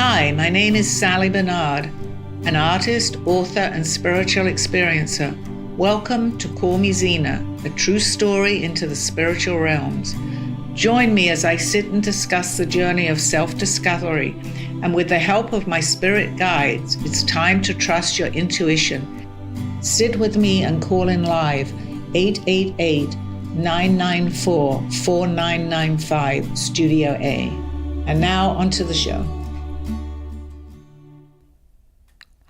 Hi, my name is Sally Barnard, an artist, author, and spiritual experiencer. Welcome to Call Me Zena, a true story into the spiritual realms. Join me as I sit and discuss the journey of self-discovery, and with the help of my spirit guides, it's time to trust your intuition. Sit with me and call in live 888-994-4995, Studio A. And now onto the show.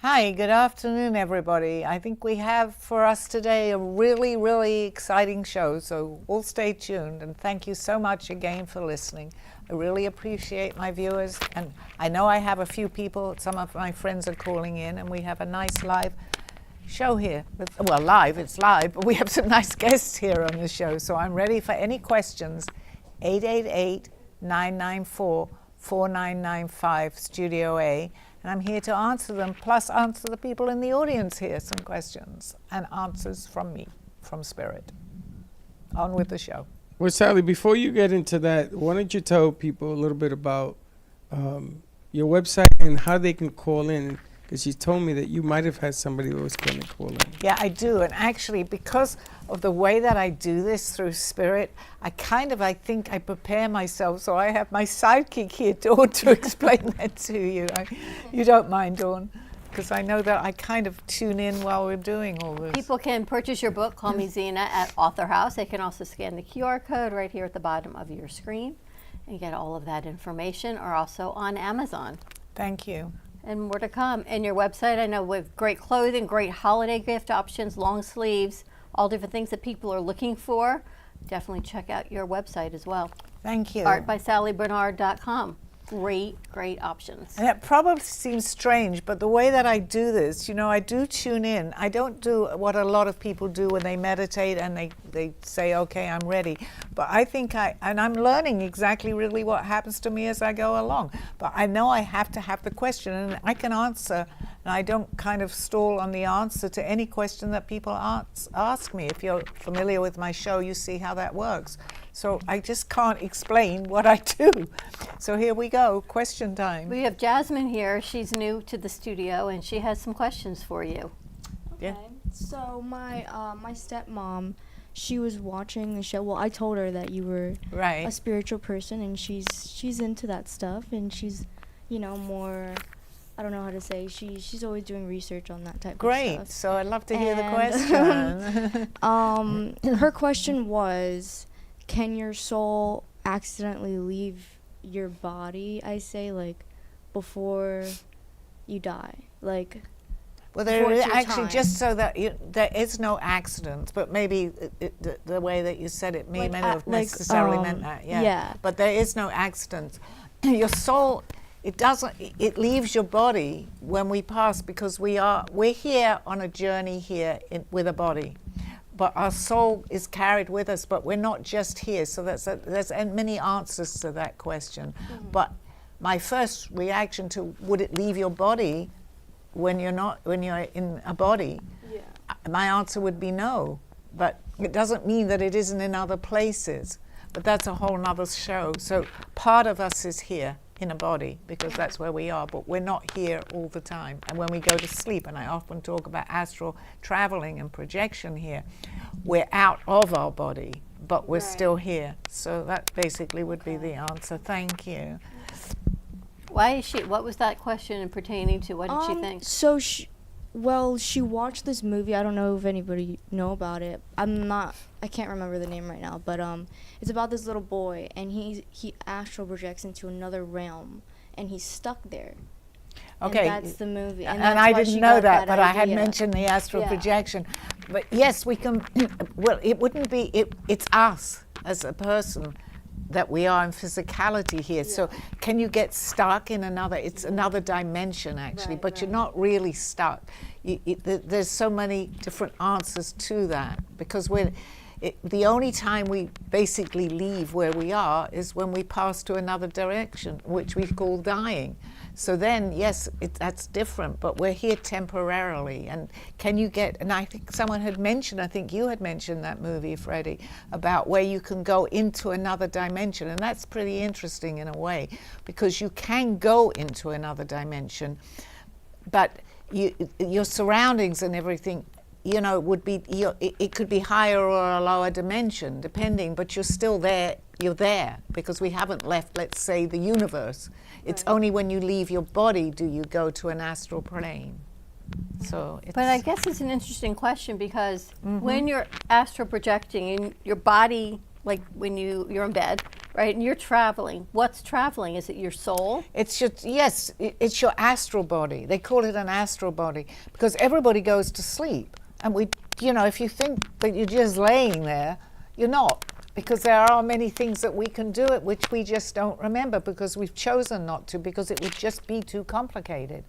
Hi, good afternoon, everybody. I think we have for us today a really, really exciting show, so all stay tuned, and thank you so much again for listening. I really appreciate my viewers, and I know I have a few people, some of my friends are calling in, and we have a nice live show here. Well, live, it's live, but we have some nice guests here on the show, so I'm ready for any questions. 888-994-4995, Studio A. And I'm here to answer them, plus answer the people in the audience here some questions and answers from me, from Spirit. On with the show. Well, Sally, before you get into that, why don't you tell people a little bit about your website and how they can call in? Because you told me that you might have had somebody who was going to call in. Yeah, I do. And actually, because of the way that I do this through Spirit, I think I prepare myself. So I have my sidekick here, Dawn, to explain that to you. You don't mind, Dawn? Because I know that I kind of tune in while we're doing all this. People can purchase your book, Call Me Zena, at Author House. They can also scan the QR code right here at the bottom of your screen and get all of that information, or also on Amazon. Thank you. And more to come. And your website, I know, with great clothing, great holiday gift options, long sleeves, all different things that people are looking for. Definitely check out your website as well. Thank you. artbysallybarnard.com. Great options. And it probably seems strange, but the way that I do this, I do tune in. I don't do what a lot of people do when they meditate and they say, okay, I'm ready. But I think I'm learning exactly really what happens to me as I go along. But I know I have to have the question, and I can answer, and I don't kind of stall on the answer to any question that people ask me. If you're familiar with my show, you see how that works. So I just can't explain what I do. So here we go, question time. We have Jasmine here. She's new to the studio, and she has some questions for you. Okay. Yeah. So my stepmom, she was watching the show. Well, I told her that you were Right. a spiritual person, and she's into that stuff, and she's, more, I don't know how to say, she's always doing research on that type of Great. stuff. So I'd love to hear the question. Her question was, can your soul accidentally leave your body, I say, before you die? Well, before there is it's your actually, time. just so that there is no accident, but maybe the way that you said it may not have necessarily meant that. yeah. But there is no accident. Your soul, it leaves your body when we pass, because we're here on a journey here with a body. But our soul is carried with us, but we're not just here. So there's many answers to that question. Mm-hmm. But my first reaction to, would it leave your body when you're in a body? Yeah. My answer would be no. But it doesn't mean that it isn't in other places. But that's a whole nother show. So part of us is here in a body, because that's where we are, but we're not here all the time. And when we go to sleep, and I often talk about astral traveling and projection here, we're out of our body, but we're still here. So that basically would be the answer. Thank you. Why is she? What was that question pertaining to? What did she think? So she watched this movie. I don't know if anybody know about it. I can't remember the name right now, but it's about this little boy, and he astral projects into another realm, and he's stuck there. Okay. And that's the movie. And that's I why didn't she know got that, but I had idea. mentioned the astral projection. But yes, we can, well, it wouldn't be, it's us as a person that we are in physicality here. So can you get stuck in it's another dimension actually, but you're not really stuck. There's so many different answers to that, because the only time we basically leave where we are is when we pass to another direction, which we call dying. So then, yes, that's different, but we're here temporarily. And can you get, and I think someone had mentioned, I think you had mentioned that movie, Freddie, about where you can go into another dimension. And that's pretty interesting in a way, because you can go into another dimension, but your surroundings and everything, you know, would be, it could be higher or a lower dimension, depending, but you're still there, you're there, because we haven't left, let's say, the universe. It's only when you leave your body do you go to an astral plane. So it's, But I guess it's an interesting question, because when you're astral projecting and your body, like when you're in bed, right, and you're traveling, what's traveling? Is it your soul? it's your, yes, it's your astral body. They call it an astral body because everybody goes to sleep. And we, you know, if you think that you're just laying there, you're not. Because there are many things that we can do it which we just don't remember because we've chosen not to, because it would just be too complicated.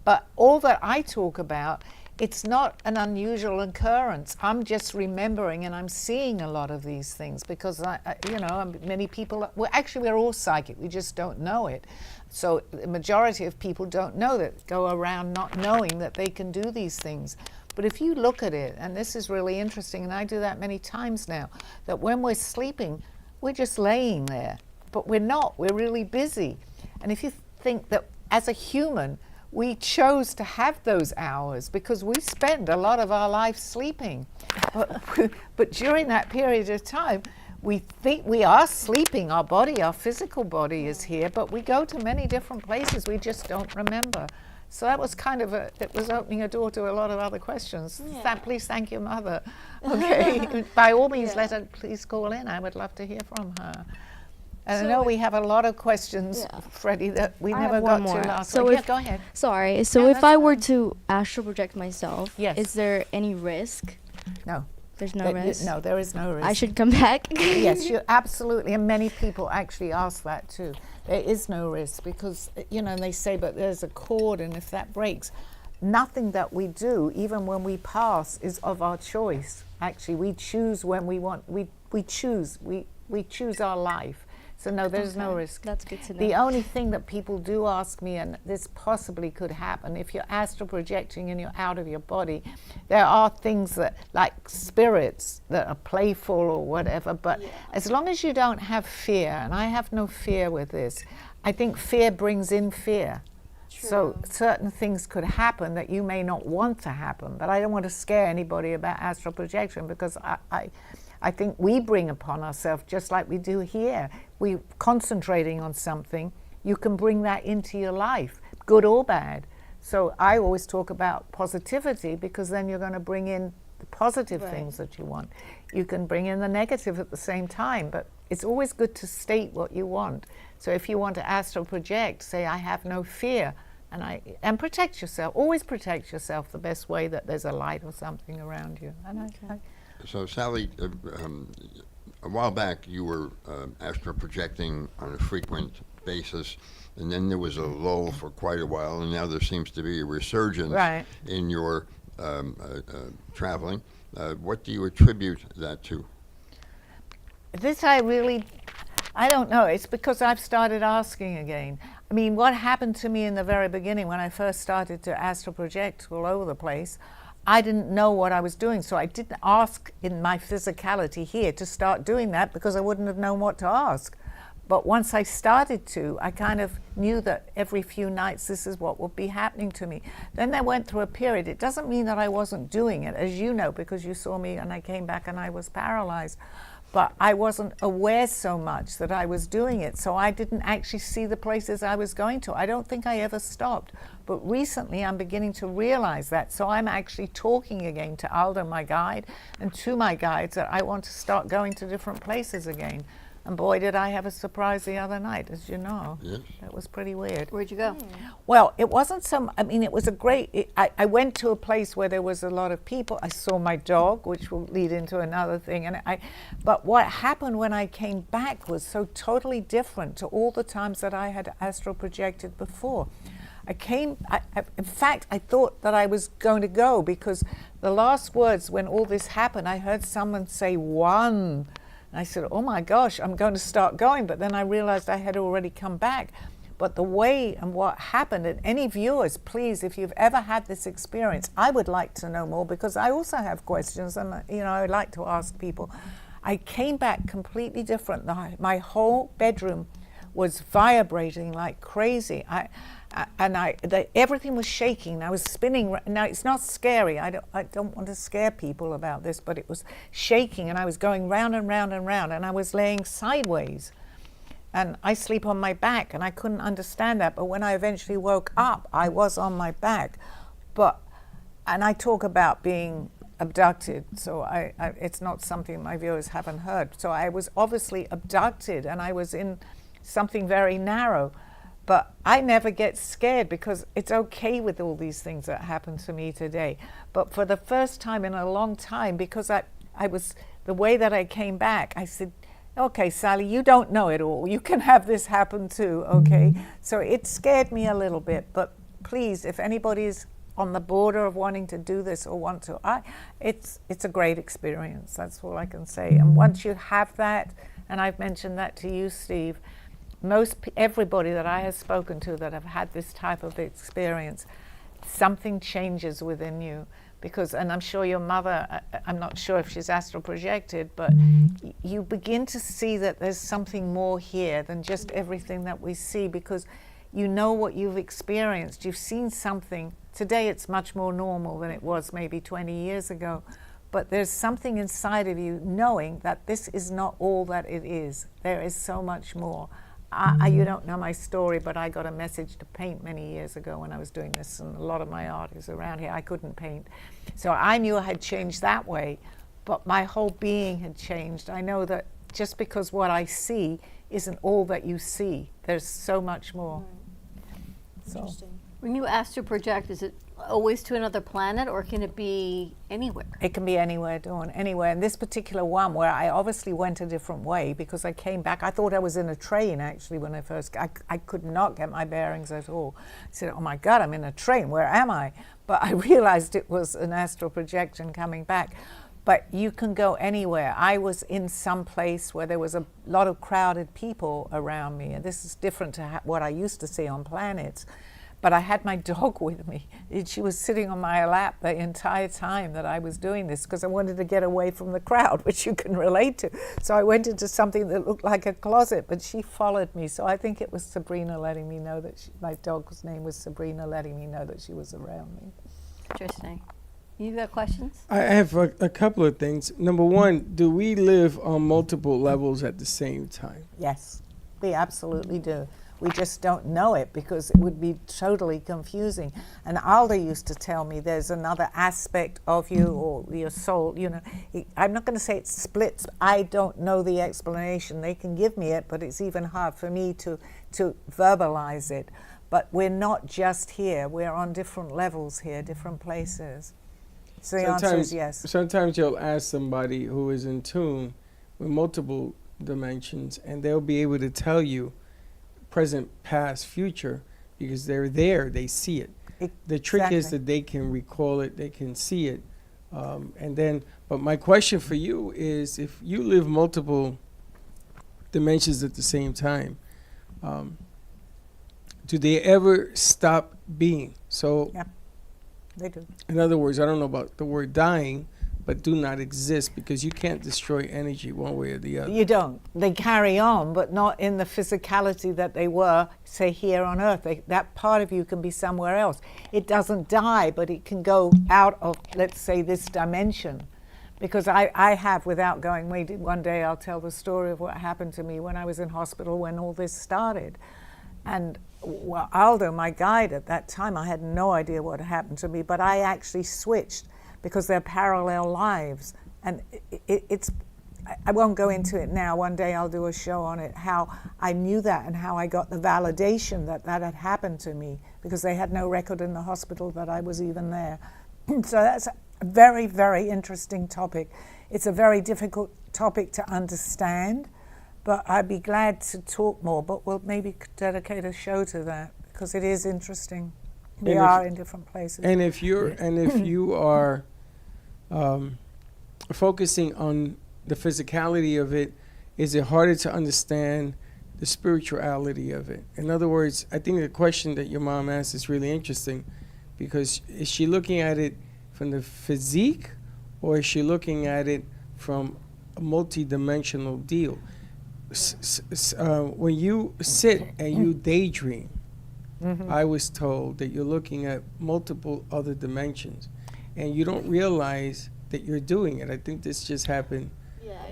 But all that I talk about, it's not an unusual occurrence. I'm just remembering, and I'm seeing a lot of these things because you know, many people, we're all psychic, we just don't know it. So the majority of people don't know that, go around not knowing that they can do these things. But if you look at it, and this is really interesting, and I do that many times now, that when we're sleeping, we're just laying there. But we're not, we're really busy. And if you think that as a human, we chose to have those hours because we spend a lot of our life sleeping. But during that period of time, we think we are sleeping, our body, our physical body is here, but we go to many different places, we just don't remember. So that was kind of it was opening a door to a lot of other questions. Yeah. Please thank your mother. Okay, by all means, let her please call in. I would love to hear from her. And I know we have a lot of questions, Freddie, that we I never have got one more. to last So week. Yeah, if- go ahead. Sorry. So Yeah, if that's I were fine. to astral project myself, Yes. is there any risk? No. There's no risk. No, there is no risk. I should come back. Yes, you absolutely, and many people actually ask that too. There is no risk because, you know, they say, but there's a cord, and if that breaks, nothing that we do, even when we pass, is of our choice. Actually, we choose when we want. We choose our life. So no, there's no risk. That's good to know. The only thing that people do ask me, and this possibly could happen, if you're astral projecting and you're out of your body, there are things that, like spirits, that are playful or whatever, but as long as you don't have fear, and I have no fear with this, I think fear brings in fear. So certain things could happen that you may not want to happen, but I don't want to scare anybody about astral projection because I think we bring upon ourselves, just like we do here, we concentrating on something, you can bring that into your life, good or bad. So I always talk about positivity because then you're going to bring in the positive things that you want. You can bring in the negative at the same time, but it's always good to state what you want. So if you want to astral project, say, I have no fear, and protect yourself. Always protect yourself the best way, that there's a light or something around you. And So Sally, a while back you were astral projecting on a frequent basis, and then there was a lull for quite a while, and now there seems to be a resurgence in your traveling. What do you attribute that to? This I don't know. It's because I've started asking again. I mean, what happened to me in the very beginning when I first started to astral project all over the place, I didn't know what I was doing, so I didn't ask in my physicality here to start doing that because I wouldn't have known what to ask. But once I started to, I kind of knew that every few nights this is what would be happening to me. Then I went through a period. It doesn't mean that I wasn't doing it, as you know, because you saw me and I came back and I was paralyzed. But I wasn't aware so much that I was doing it, so I didn't actually see the places I was going to. I don't think I ever stopped. But recently I'm beginning to realize that, so I'm actually talking again to Aldo, my guide, and to my guides that I want to start going to different places again. And boy, did I have a surprise the other night, as you know. Yes. That was pretty weird. Where'd you go? Well, it wasn't it was a great, I went to a place where there was a lot of people. I saw my dog, which will lead into another thing. But what happened when I came back was so totally different to all the times that I had astral projected before. in fact, I thought that I was going to go, because the last words when all this happened, I heard someone say one. And I said, oh my gosh, I'm going to start going. But then I realized I had already come back. But the way and what happened, and any viewers, please, if you've ever had this experience, I would like to know more, because I also have questions, and I would like to ask people. I came back completely different. My whole bedroom was vibrating like crazy. Everything was shaking. I was spinning. Now, it's not scary. I don't want to scare people about this, but it was shaking, and I was going round and round and round, and I was laying sideways. And I sleep on my back, and I couldn't understand that. But when I eventually woke up, I was on my back. And I talk about being abducted, so it's not something my viewers haven't heard. So I was obviously abducted, and I was in something very narrow. But I never get scared, because it's okay with all these things that happen to me today. But for the first time in a long time, because I was, the way that I came back, I said, okay, Sally, you don't know it all. You can have this happen too, okay? So it scared me a little bit, but please, if anybody's on the border of wanting to do this or want to, it's a great experience. That's all I can say. And once you have that, and I've mentioned that to you, Steve, everybody that I have spoken to that have had this type of experience, something changes within you. Because, and I'm sure your mother, I'm not sure if she's astral projected, but you begin to see that there's something more here than just everything that we see, because you know what you've experienced. You've seen something. Today it's much more normal than it was maybe 20 years ago. But there's something inside of you knowing that this is not all that it is. There is so much more. You don't know my story, but I got a message to paint many years ago when I was doing this, and a lot of my art is around here. I couldn't paint. So I knew I had changed that way, but my whole being had changed. I know that just because what I see isn't all that you see. There's so much more. So. Interesting. When you astral project, is it always to another planet, or can it be anywhere? It can be anywhere, Dawn, anywhere. And this particular one, where I obviously went a different way, because I came back, I thought I was in a train actually when I first, I could not get my bearings at all. I said, oh my God, I'm in a train, where am I? But I realized it was an astral projection coming back. But you can go anywhere. I was in some place where there was a lot of crowded people around me, and this is different to what I used to see on planets. But I had my dog with me. She was sitting on my lap the entire time that I was doing this, because I wanted to get away from the crowd, which you can relate to. So I went into something that looked like a closet, but she followed me. So I think it was Sabrina letting me know that my dog's name was Sabrina, letting me know that she was around me. Interesting. You got questions? I have a couple of things. Number one, do we live on multiple levels at the same time? Yes, we absolutely do. We just don't know it, because it would be totally confusing. And Alda used to tell me there's another aspect of you, or your soul, I'm not going to say it splits. I don't know the explanation. They can give me it, but it's even hard for me to verbalize it. But we're not just here. We're on different levels here, different places. So the answer is yes. Sometimes you'll ask somebody who is in tune with multiple dimensions, and they'll be able to tell you present, past, future, because they're there, they see it. The trick is that they can recall it, they can see it. But my question for you is, if you live multiple dimensions at the same time, do they ever stop being? So, yeah, they do. In other words, I don't know about the word dying, but do not exist, because you can't destroy energy one way or the other. You don't. They carry on, but not in the physicality that they were, say, here on Earth. That part of you can be somewhere else. It doesn't die, but it can go out of, let's say, this dimension. Because I have, without going, one day I'll tell the story of what happened to me when I was in hospital when all this started. And Aldo, my guide at that time, I had no idea what happened to me, but I actually switched, because they're parallel lives. And I won't go into it now. One day I'll do a show on it, how I knew that and how I got the validation that had happened to me, because they had no record in the hospital that I was even there. So that's a very, very interesting topic. It's a very difficult topic to understand, but I'd be glad to talk more, but we'll maybe dedicate a show to that, because it is interesting. We And are in different places. And if you are focusing on the physicality of it, is it harder to understand the spirituality of it? In other words, I think the question that your mom asked is really interesting, because is she looking at it from the physique, or is she looking at it from a multi-dimensional deal? When you sit and you daydream, I was told that you're looking at multiple other dimensions, and you don't realize that you're doing it. I think this just happened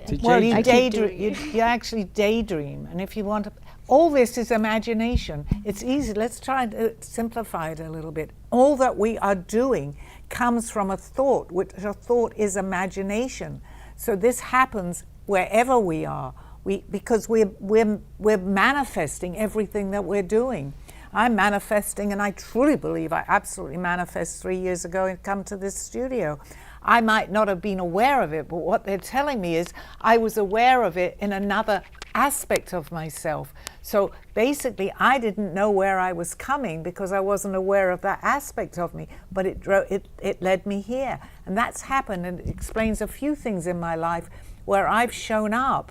to Well, Jacob. you I keep daydream. doing You actually daydream, and if you want to, all this is imagination. It's easy. Let's try and simplify it a little bit. All that we are doing comes from a thought, which a thought is imagination. So this happens wherever we are. Because we're manifesting everything that we're doing. I'm manifesting, and I truly believe I absolutely manifest 3 years ago and come to this studio. I might not have been aware of it, but what they're telling me is I was aware of it in another aspect of myself. So basically, I didn't know where I was coming because I wasn't aware of that aspect of me, but it led me here. And that's happened, and it explains a few things in my life where I've shown up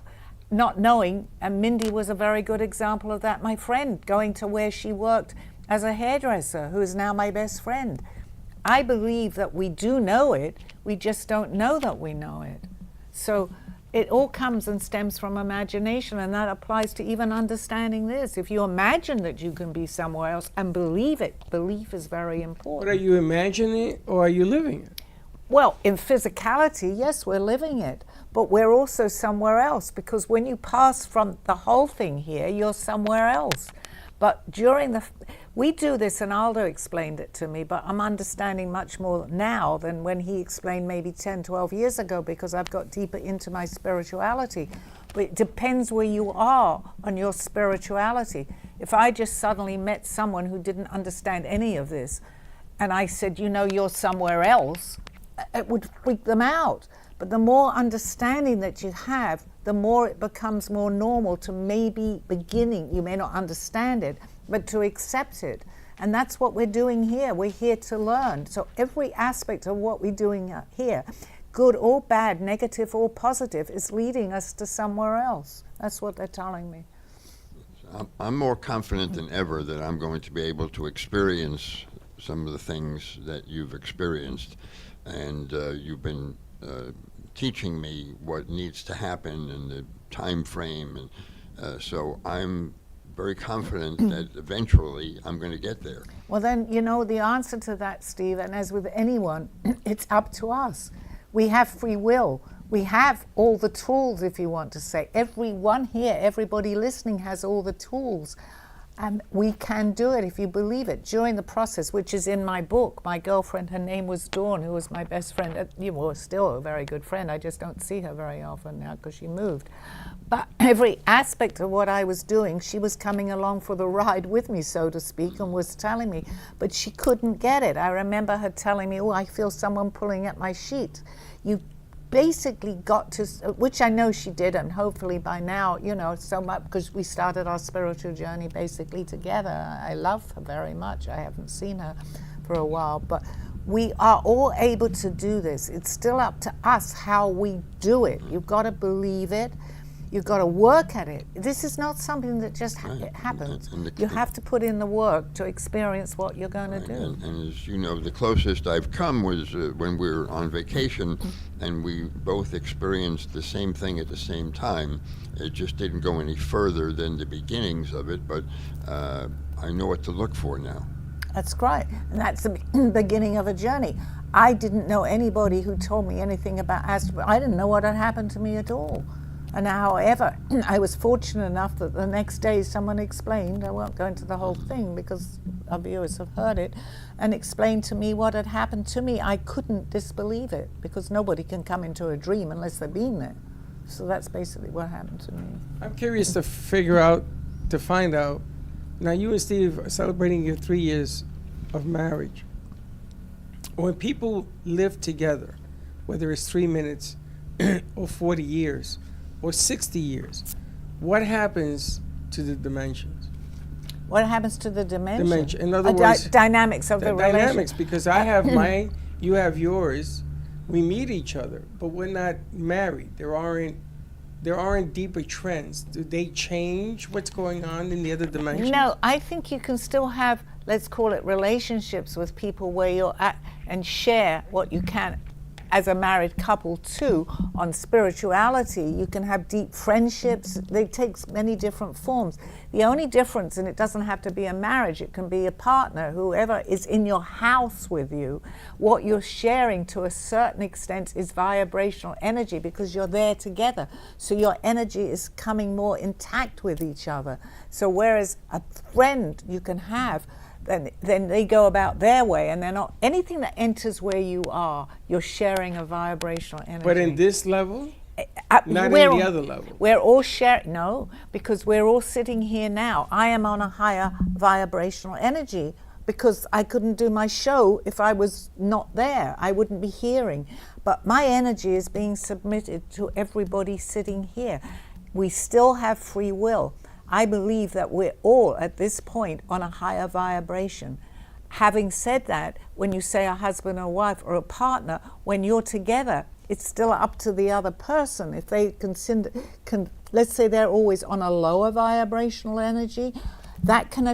not knowing, and Mindy was a very good example of that. My friend going to where she worked as a hairdresser, who is now my best friend. I believe that we do know it, we just don't know that we know it. So it all comes and stems from imagination, and that applies to even understanding this. If you imagine that you can be somewhere else and believe it, belief is very important. But are you imagining it, or are you living it? Well, in physicality, yes, we're living it, but we're also somewhere else, because when you pass from the whole thing here, you're somewhere else. But we do this, and Aldo explained it to me, but I'm understanding much more now than when he explained maybe 10, 12 years ago, because I've got deeper into my spirituality. But it depends where you are on your spirituality. If I just suddenly met someone who didn't understand any of this, and I said, you're somewhere else, it would freak them out. But the more understanding that you have, the more it becomes more normal to maybe beginning, you may not understand it, but to accept it. And that's what we're doing here. We're here to learn. So every aspect of what we're doing here, good or bad, negative or positive, is leading us to somewhere else. That's what they're telling me. I'm more confident than ever that I'm going to be able to experience some of the things that you've experienced. And you've been teaching me what needs to happen and the time frame. And so I'm very confident that eventually I'm going to get there. Well, then, the answer to that, Steve, and as with anyone, it's up to us. We have free will. We have all the tools, if you want to say. Everyone here, everybody listening has all the tools. And we can do it if you believe it. During the process, which is in my book, my girlfriend, her name was Dawn, who was my best friend. Still a very good friend. I just don't see her very often now because she moved. But every aspect of what I was doing, she was coming along for the ride with me, so to speak, and was telling me. But she couldn't get it. I remember her telling me, I feel someone pulling at my sheet. You basically got to, which I know she did, and hopefully by now, so much, because we started our spiritual journey basically together. I love her very much. I haven't seen her for a while, but we are all able to do this. It's still up to us how we do it. You've got to believe it. You've got to work at it. This is not something that just it happens. And you have to put in the work to experience what you're going to do. And as you know, the closest I've come was when we were on vacation, and we both experienced the same thing at the same time. It just didn't go any further than the beginnings of it, but I know what to look for now. That's great. And that's the beginning of a journey. I didn't know anybody who told me anything about astral. I didn't know what had happened to me at all. And however, I was fortunate enough that the next day someone explained, I won't go into the whole thing because our viewers have heard it, and explained to me what had happened to me. I couldn't disbelieve it because nobody can come into a dream unless they've been there. So that's basically what happened to me. I'm curious to find out, now you and Steve are celebrating your 3 years of marriage. When people live together, whether it's 3 minutes or 40 years, or 60 years, what happens to the dimensions? What happens to the dimension? Dimension. In other words, dynamics of the relationship. dynamics, because I have mine, you have yours. We meet each other, but we're not married. There aren't deeper trends. Do they change what's going on in the other dimensions? No, I think you can still have, let's call it relationships with people where you're at and share what you can as a married couple too. On spirituality, you can have deep friendships. They take many different forms. The only difference, and it doesn't have to be a marriage, it can be a partner, whoever is in your house with you. What you're sharing to a certain extent is vibrational energy because you're there together. So your energy is coming more intact with each other. So whereas a friend you can have, then they go about their way, and they're not, anything that enters where you are, you're sharing a vibrational energy. But in this level, not in the other level. We're all sharing, no, because we're all sitting here now. I am on a higher vibrational energy because I couldn't do my show if I was not there. I wouldn't be hearing. But my energy is being submitted to everybody sitting here. We still have free will. I believe that we're all at this point on a higher vibration. Having said that, when you say a husband or wife or a partner, when you're together, it's still up to the other person. If they let's say they're always on a lower vibrational energy, that can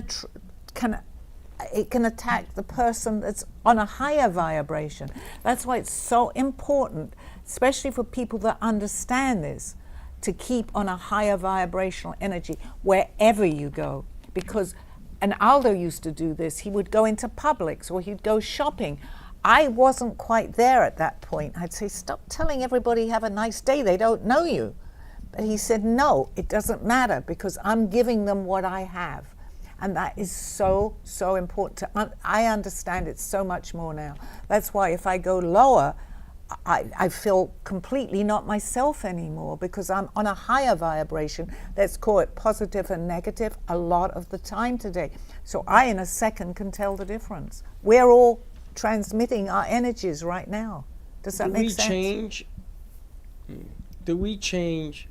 attack the person that's on a higher vibration. That's why it's so important, especially for people that understand this, to keep on a higher vibrational energy wherever you go. Because, and Aldo used to do this, he would go into Publix or he'd go shopping. I wasn't quite there at that point. I'd say, stop telling everybody have a nice day, they don't know you. But he said, no, it doesn't matter because I'm giving them what I have. And that is so, so important. I understand it so much more now. That's why if I go lower, I feel completely not myself anymore because I'm on a higher vibration. Let's call it positive and negative a lot of the time today. So I, in a second, can tell the difference. We're all transmitting our energies right now. Does that make sense? Do we change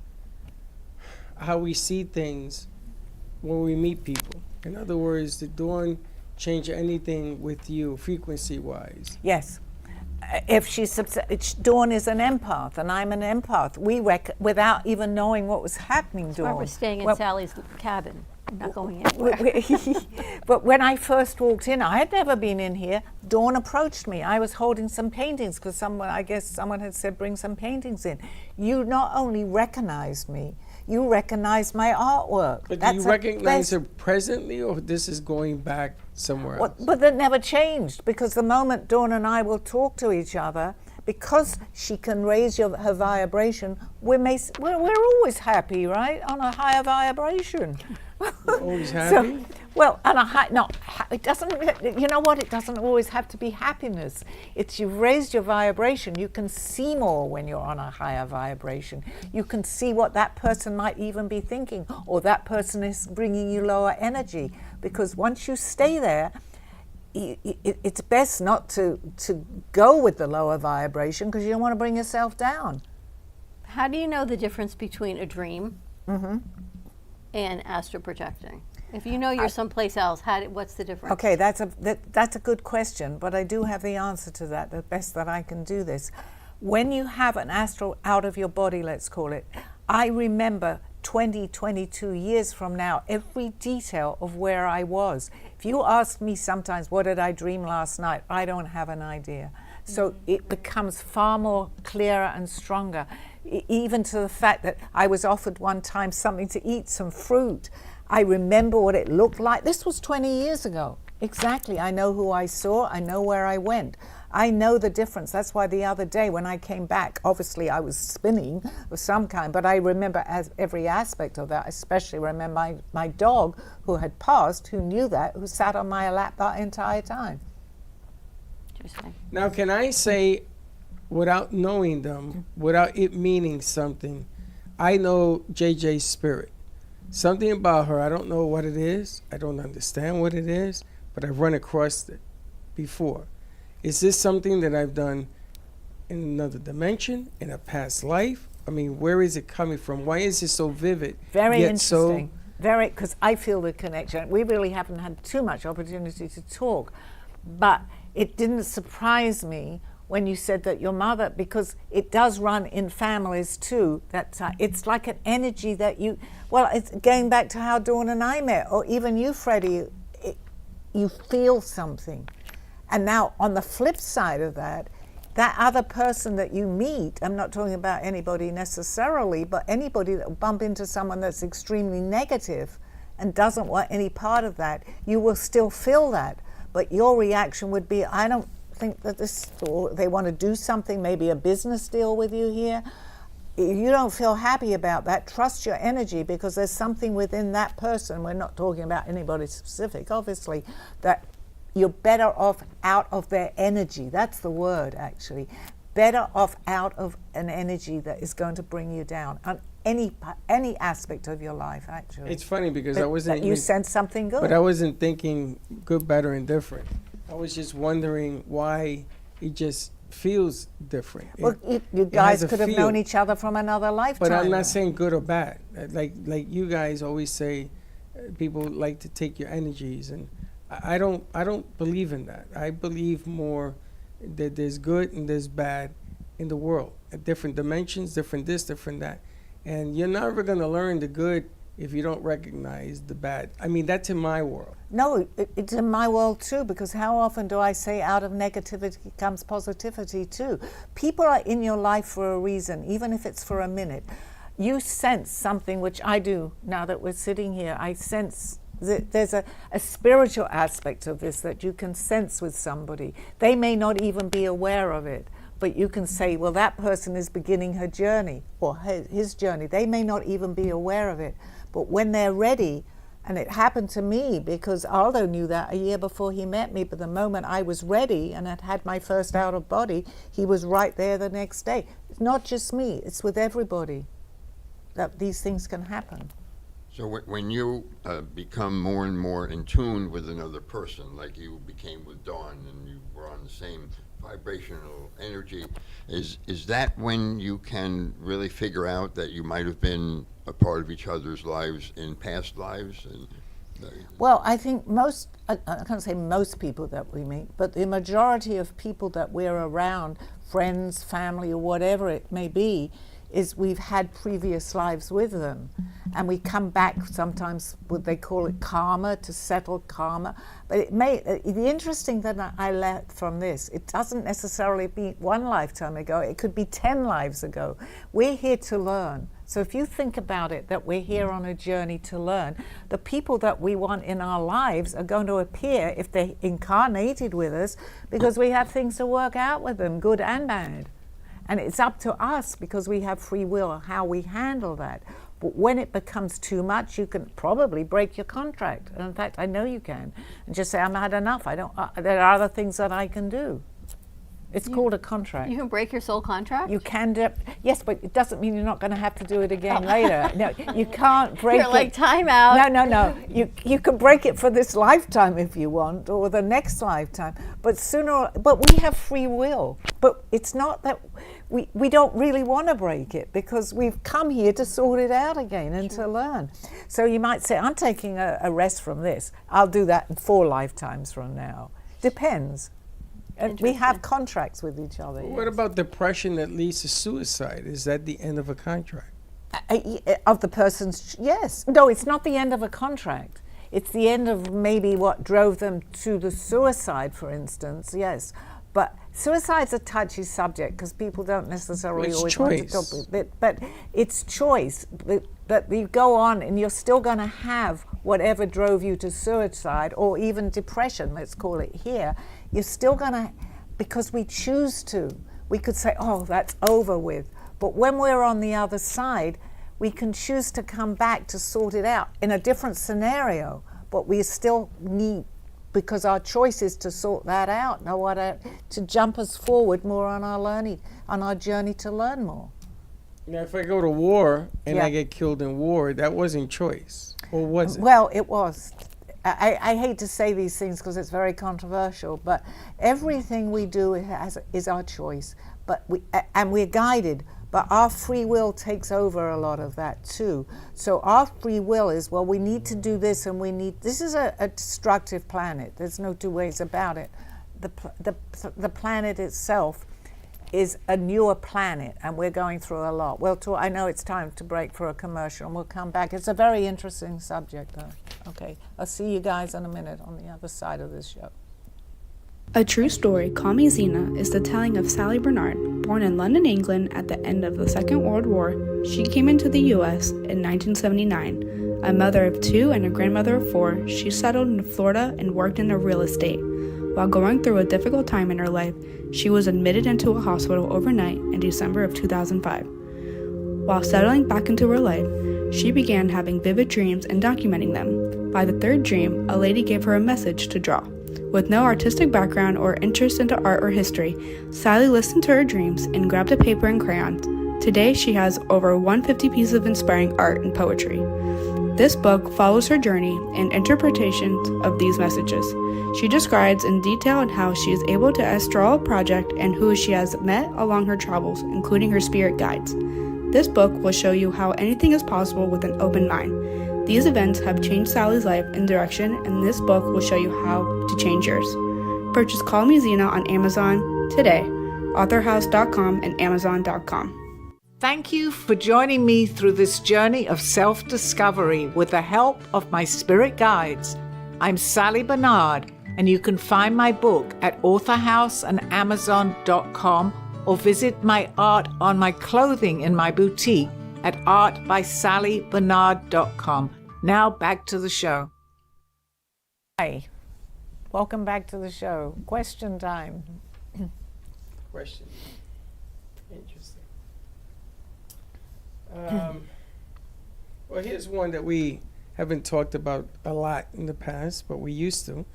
how we see things when we meet people? In other words, did Dawn change anything with you, frequency-wise? Yes. If Dawn is an empath and I'm an empath, without even knowing what was happening, That's Dawn. why we're staying in Sally's cabin, not going anywhere. But when I first walked in, I had never been in here. Dawn approached me. I was holding some paintings because I guess someone had said bring some paintings in. You not only recognized me, you recognized my artwork. But do you recognize her presently, or this is going back somewhere else? But that never changed, because the moment Dawn and I will talk to each other, because she can raise her vibration, we're always happy, right? On a higher vibration. You're always happy? Well, on a high, no, it doesn't, you know what? It doesn't always have to be happiness. It's you've raised your vibration. You can see more when you're on a higher vibration. You can see what that person might even be thinking, or that person is bringing you lower energy. Because once you stay there, it's best not to go with the lower vibration because you don't want to bring yourself down. How do you know the difference between a dream and astral projecting? If you know you're someplace else, what's the difference? Okay, that's a good question, but I do have the answer to that, the best that I can do this. When you have an astral out of your body, let's call it, I remember 22 years from now, every detail of where I was. If you ask me sometimes, what did I dream last night? I don't have an idea. So it becomes far more clearer and stronger, even to the fact that I was offered one time something to eat, some fruit. I remember what it looked like. This was 20 years ago. Exactly. I know who I saw. I know where I went. I know the difference. That's why the other day when I came back, obviously I was spinning of some kind, but I remember every aspect of that. I especially remember my dog who had passed, who knew that, who sat on my lap that entire time. Interesting. Now, can I say, without knowing them, without it meaning something, I know JJ's spirit. Something about her, I don't know what it is. I don't understand what it is, but I've run across it before. Is this something that I've done in another dimension, in a past life? I mean, where is it coming from? Why is it so vivid? Very yet interesting. Very, because I feel the connection. We really haven't had too much opportunity to talk, but it didn't surprise me when you said that your mother, because it does run in families too, that it's like an energy that you, well, it's going back to how Dawn and I met, or even you, Freddie, you feel something. And now on the flip side of that, that other person that you meet, I'm not talking about anybody necessarily, but anybody that will bump into someone that's extremely negative and doesn't want any part of that, you will still feel that. But your reaction would be, I don't think that this, or they want to do something, maybe a business deal with you here. You don't feel happy about that. Trust your energy, because there's something within that person, we're not talking about anybody specific, obviously, that you're better off out of their energy. That's the word, actually. Better off out of an energy that is going to bring you down on any aspect of your life, actually. It's funny because I wasn't. You sense something good. But I wasn't thinking good, better, and different. I was just wondering why it just feels different. Well, you guys could have known each other from another lifetime. But I'm not saying good or bad. Like you guys always say, people like to take your energies, and I don't believe in that. I believe more that there's good and there's bad in the world, at different dimensions, different this, different that, and you're never gonna learn the good if you don't recognize the bad. I mean, that's in my world. No, it's in my world too, because how often do I say out of negativity comes positivity too? People are in your life for a reason, even if it's for a minute. You sense something, which I do now that we're sitting here. I sense that there's a spiritual aspect of this that you can sense with somebody. They may not even be aware of it, but you can say, well, that person is beginning her journey or his journey. They may not even be aware of it. But when they're ready, and it happened to me because Aldo knew that a year before he met me, but the moment I was ready and had had my first out of body, he was right there the next day. It's not just me, it's with everybody that these things can happen. So when you become more and more in tune with another person, like you became with Dawn, and you were on the same vibrational energy, is that when you can really figure out that you might have been a part of each other's lives in past lives? And well, I think most, I can't say most people that we meet, but the majority of people that we're around, friends, family, or whatever it may be, is we've had previous lives with them, and we come back sometimes, what they call it karma, to settle karma. But it may, the interesting thing that I learned from this, it doesn't necessarily be one lifetime ago, it could be 10 lives ago. We're here to learn. So if you think about it, that we're here on a journey to learn, the people that we want in our lives are going to appear if they're incarnated with us, because we have things to work out with them, good and bad. And it's up to us, because we have free will, how we handle that. But when it becomes too much, you can probably break your contract. And in fact, I know you can. And just say, I'm had enough. There are other things that I can do. It's called a contract. You can break your soul contract? You can do, yes, but it doesn't mean you're not going to have to do it again later. No, you can't break You're like, time out. No. You can break it for this lifetime if you want, or the next lifetime. But but we have free will. But it's not that we don't really want to break it, because we've come here to sort it out again and to learn. So you might say, I'm taking a rest from this. I'll do that in 4 lifetimes from now. Depends. And we have contracts with each other. What yes. about depression that leads to suicide? Is that the end of a contract? Of the person's, yes. No, it's not the end of a contract. It's the end of maybe what drove them to the suicide, for instance, yes. But suicide's a touchy subject, because people don't necessarily always want to talk about it. But it's choice. But you go on and you're still going to have whatever drove you to suicide, or even depression, let's call it here. You're still going to, because we choose to. We could say, oh, that's over with. But when we're on the other side, we can choose to come back to sort it out in a different scenario. But we still need, because our choice is to sort that out, to jump us forward more on our journey to learn more. Now, if I go to war and I get killed in war, that wasn't choice, or was it? Well, it was. I hate to say these things because it's very controversial, but everything we do is our choice. But we're guided, but our free will takes over a lot of that too. So our free will is, well, we need to do this, and this is a destructive planet. There's no two ways about it. The planet itself is a newer planet, and we're going through a lot. Well, I know it's time to break for a commercial, and we'll come back. It's a very interesting subject, though. Okay, I'll see you guys in a minute on the other side of this show. A true story, Call Me Zena, is the telling of Sally Barnard. Born in London, England at the end of the Second World War, she came into the U.S. in 1979. A mother of 2 and a grandmother of 4, she settled in Florida and worked in real estate. While going through a difficult time in her life, she was admitted into a hospital overnight in December of 2005. While settling back into her life, she began having vivid dreams and documenting them. By the 3rd dream, a lady gave her a message to draw. With no artistic background or interest into art or history, Sally listened to her dreams and grabbed a paper and crayons. Today, she has over 150 pieces of inspiring art and poetry. This book follows her journey and interpretations of these messages. She describes in detail on how she is able to astral a project and who she has met along her travels, including her spirit guides. This book will show you how anything is possible with an open mind. These events have changed Sally's life and direction, and this book will show you how to change yours. Purchase Call Me Zena on Amazon today, authorhouse.com and amazon.com. Thank you for joining me through this journey of self-discovery with the help of my spirit guides. I'm Sally Barnard, and you can find my book at authorhouse and amazon.com, or visit my art on my clothing in my boutique at artbysallybarnard.com. Now back to the show. Hi, welcome back to the show. Question time. Question. Interesting. Well, here's one that we haven't talked about a lot in the past, but we used to.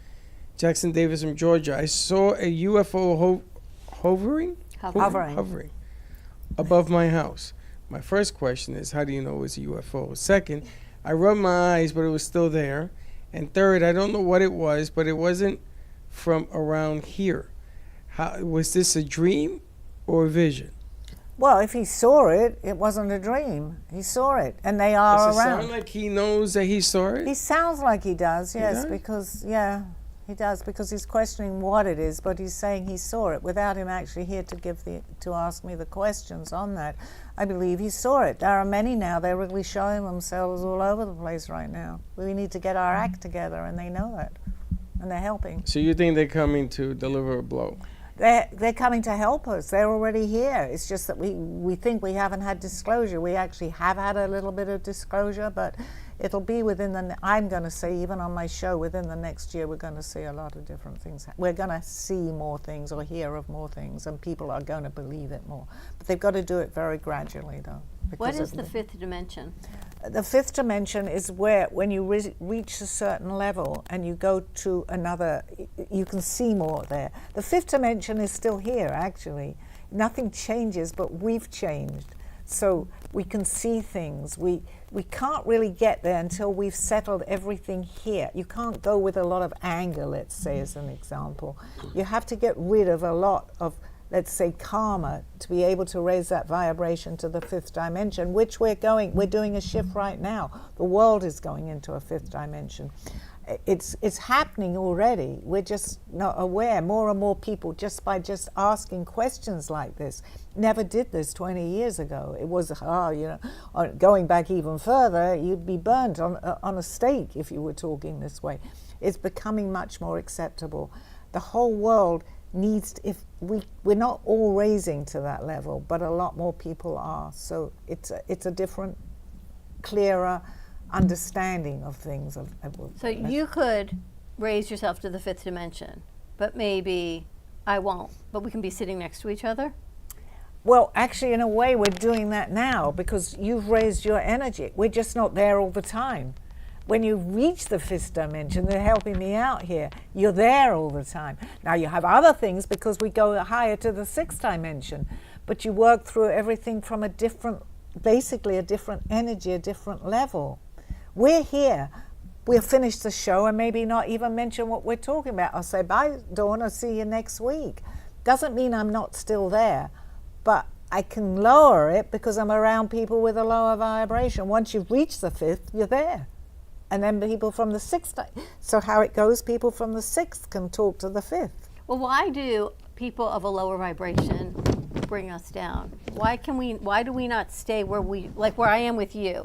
Jackson Davis from Georgia. I saw a UFO hovering above my house. My first question is, how do you know it was a UFO? Second, I rubbed my eyes, but it was still there. And third, I don't know what it was, but it wasn't from around here. Was this a dream or a vision? Well, if he saw it, it wasn't a dream. He saw it, and they are Does it around. sound like he knows that he saw it? He sounds like he does, yes, does? because, yeah, he does, because he's questioning what it is, but he's saying he saw it without him actually here to ask me the questions on that. I believe he saw it. There are many now. They're really showing themselves all over the place right now. We need to get our act together, and they know that, and they're helping. So you think they're coming to deliver a blow? They're coming to help us. They're already here. It's just that we think we haven't had disclosure. We actually have had a little bit of disclosure, but it'll be within I'm going to say, even on my show, within the next year, we're going to see a lot of different things. We're going to see more things or hear of more things, and people are going to believe it more. But they've got to do it very gradually, though. What is the 5th dimension? The 5th dimension is where, when you reach a certain level and you go to another, you can see more there. The 5th dimension is still here, actually. Nothing changes, but we've changed. So we can see things. We can't really get there until we've settled everything here. You can't go with a lot of anger, let's say, as an example. You have to get rid of a lot of, let's say, karma to be able to raise that vibration to the 5th dimension, which we're doing a shift right now. The world is going into a 5th dimension. It's happening already. We're just not aware. More and more people, just by asking questions like this, never did this 20 years ago. It was, going back even further, you'd be burnt on a stake if you were talking this way. It's becoming much more acceptable. The whole world needs, we're not all raising to that level, but a lot more people are. So it's a different, clearer understanding of things. So you could raise yourself to the 5th dimension, but maybe I won't. But we can be sitting next to each other? Well, actually, in a way, we're doing that now because you've raised your energy. We're just not there all the time. When you reach the 5th dimension, they're helping me out here, you're there all the time. Now you have other things because we go higher to the 6th dimension, but you work through everything from basically a different energy, a different level. We're here, we'll finish the show and maybe not even mention what we're talking about. I'll say, bye, Dawn, I'll see you next week. Doesn't mean I'm not still there, but I can lower it because I'm around people with a lower vibration. Once you've reached the 5th, you're there. And then people from the 6th, so how it goes, people from the 6th can talk to the 5th. Well, why do people of a lower vibration bring us down? Why do we not stay where I am with you,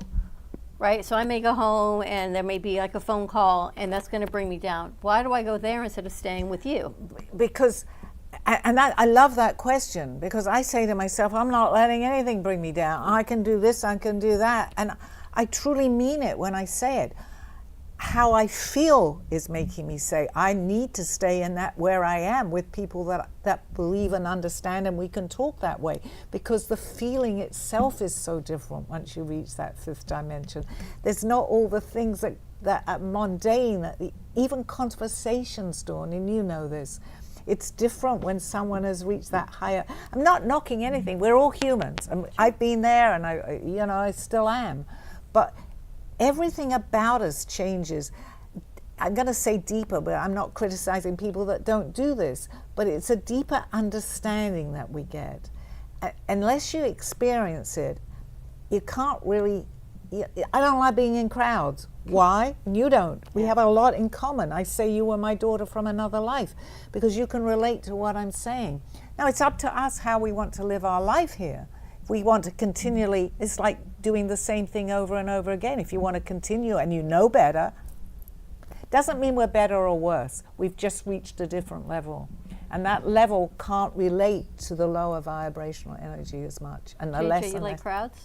right? So I may go home and there may be like a phone call and that's going to bring me down. Why do I go there instead of staying with you? Because, and I love that question, because I say to myself, I'm not letting anything bring me down. I can do this, I can do that. And I truly mean it when I say it. How I feel is making me say, I need to stay in that where I am with people that believe and understand, and we can talk that way, because the feeling itself is so different once you reach that 5th dimension. There's not all the things that are mundane, even conversations, Dawn, and you know this. It's different when someone has reached that higher. I'm not knocking anything. We're all humans. I've been there, and I still am. But everything about us changes. I'm going to say deeper, but I'm not criticizing people that don't do this. But it's a deeper understanding that we get. Unless you experience it, you can't really. I don't like being in crowds. Why? You don't. We have a lot in common. I say you were my daughter from another life, because you can relate to what I'm saying. Now, it's up to us how we want to live our life here. If we want to continually, it's like doing the same thing over and over again. If you want to continue and you know better, doesn't mean we're better or worse. We've just reached a different level. And that level can't relate to the lower vibrational energy as much. And the less. Do you like crowds?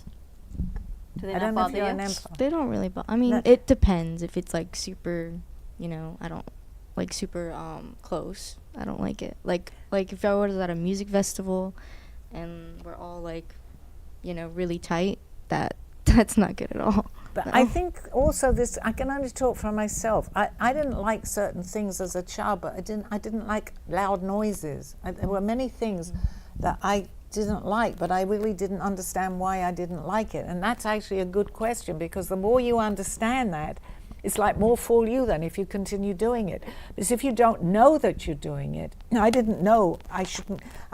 Do they I don't not know if bother you're you? an empath. They don't really I mean, No. it depends. If it's like super, I don't like super close. I don't like it. Like if I was at a music festival and we're all like, really tight, that's not good at all. But No. I think also this, I can only talk for myself. I didn't like certain things as a child, but I didn't like loud noises. There were many things that I didn't like, but I really didn't understand why I didn't like it. And that's actually a good question, because the more you understand that, it's like more for you than if you continue doing it. Because if you don't know that you're doing it, I didn't know I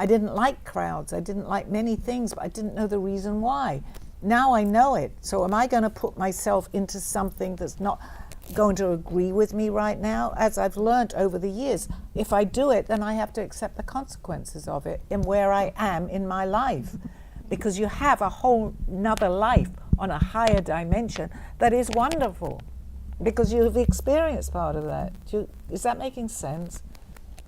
didn't like crowds, I didn't like many things, but I didn't know the reason why. Now I know it. So am I going to put myself into something that's not going to agree with me right now? As I've learned over the years, if I do it, then I have to accept the consequences of it in where I am in my life. Because you have a whole nother life on a higher dimension that is wonderful, because you've experienced part of that. Is that making sense?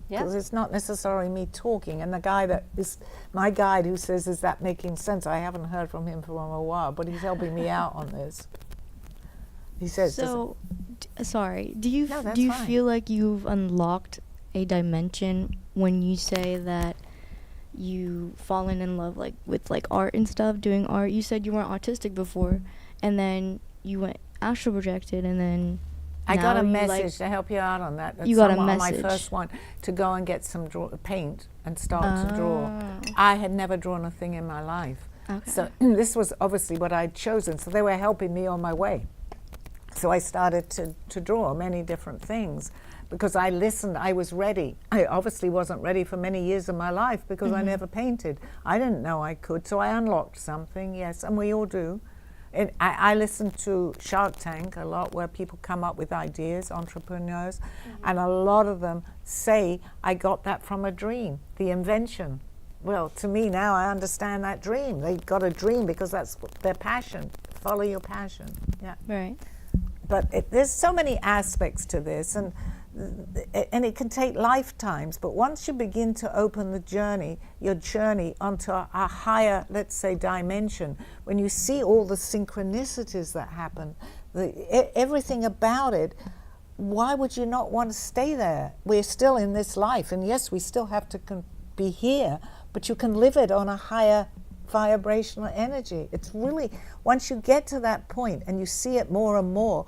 Yeah. Because it's not necessarily me talking. And the guy that is my guide who says, is that making sense? I haven't heard from him for a while, but he's helping me out on this. He says, So, sorry. Do you No, that's do you fine. feel like you've unlocked a dimension when you say that you've fallen in love with art and stuff, doing art? You said you weren't autistic before, and then you went astral projected, and then I got now a you message to help you out on that. That's You got a someone on my message. first one to go and get some paint and start to draw. Oh. I had never drawn a thing in my life. Okay. So this was obviously what I'd chosen. So they were helping me on my way. So I started to draw many different things because I listened, I was ready. I obviously wasn't ready for many years of my life because I never painted. I didn't know I could, so I unlocked something, yes, and we all do. And I listen to Shark Tank a lot, where people come up with ideas, entrepreneurs, and a lot of them say, I got that from a dream, the invention. Well, to me now, I understand that dream. They got a dream because that's their passion. Follow your passion. Yeah. Right. But there's so many aspects to this, and it can take lifetimes. But once you begin to open your journey onto a higher, let's say, dimension, when you see all the synchronicities that happen, everything about it, why would you not want to stay there? We're still in this life, and yes, we still have to be here, but you can live it on a higher vibrational energy. It's really, once you get to that point and you see it more and more,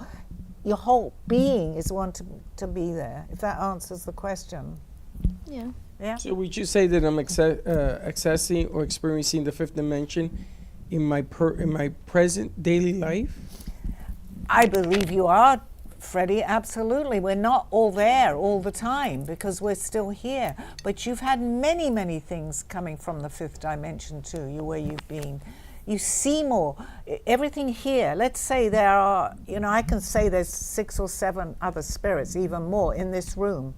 your whole being is wanting to be there, if that answers the question. Yeah. Yeah. So would you say that I'm accessing or experiencing the fifth dimension in my present daily life? I believe you are Freddie, absolutely. We're not all there all the time because we're still here. But you've had many, many things coming from the fifth dimension to you where you've been. You see more. Everything here, let's say there are, I can say there's 6 or 7 other spirits, even more, in this room.